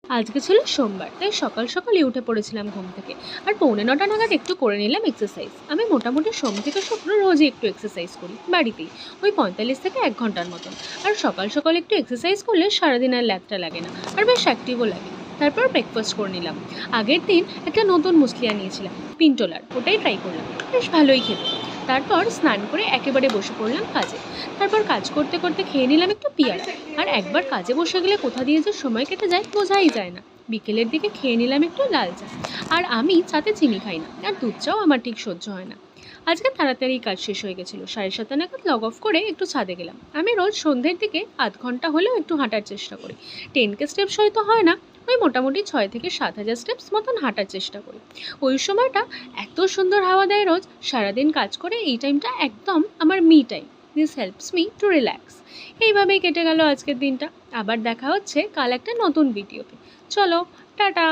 আজকে ছিল সোমবার, তাই সকাল সকালই উঠে পড়েছিলাম ঘুম থেকে। আর 8:45 নাগাদ একটু করে নিলাম এক্সারসাইজ। আমি মোটামুটি সোম থেকে শুক্র রোজই একটু এক্সারসাইজ করি বাড়িতেই, ওই 45 থেকে 1 ঘন্টার মতন। আর সকাল সকাল একটু এক্সারসাইজ করলে সারাদিন আর ল্যাকটা লাগে না, আর বেশ অ্যাক্টিভও লাগে। তারপর ব্রেকফাস্ট করে নিলাম। আগের দিন একটা নতুন মুসলি আনিয়েছিলাম, পিন্টোলার, ওটাই ট্রাই করলাম, বেশ ভালোই খেতে। তারপর স্নান করে একেবারে বসে পড়লাম কাজে। তারপর কাজ করতে করতে খেয়ে নিলাম একটু পিয়ারা। আর একবার কাজে বসে গেলে কোথা দিয়ে যে সময় কেটে যায় বোঝাই যায় না। বিকেলের দিকে খেয়ে নিলাম একটু লাল চা। আর আমি চাতে চিনি খাই না, আর দুধ চাও আমার ঠিক সহ্য হয় না। আজকে তাড়াতাড়ি কাজ শেষ হয়ে গেছিলো, 7:30 নাগাদ লগ অফ করে একটু ছাদে গেলাম। আমি রোজ সন্ধ্যের দিকে আধ ঘন্টা হলেও একটু হাঁটার চেষ্টা করি। 10K স্টেপস হয়তো হয় না, ওই মোটামুটি 6 থেকে 7 হাজার স্টেপস মতন হাঁটার চেষ্টা করি। ওই সময়টা এত সুন্দর হাওয়া দেয় রোজ। সারাদিন কাজ করে এই টাইমটা একদম আমার me time. This helps me to relax. এইভাবেই কেটে গেল আজকের দিনটা। আবার দেখা হচ্ছে কাল একটা নতুন ভিডিওতে। চলো, টাটা।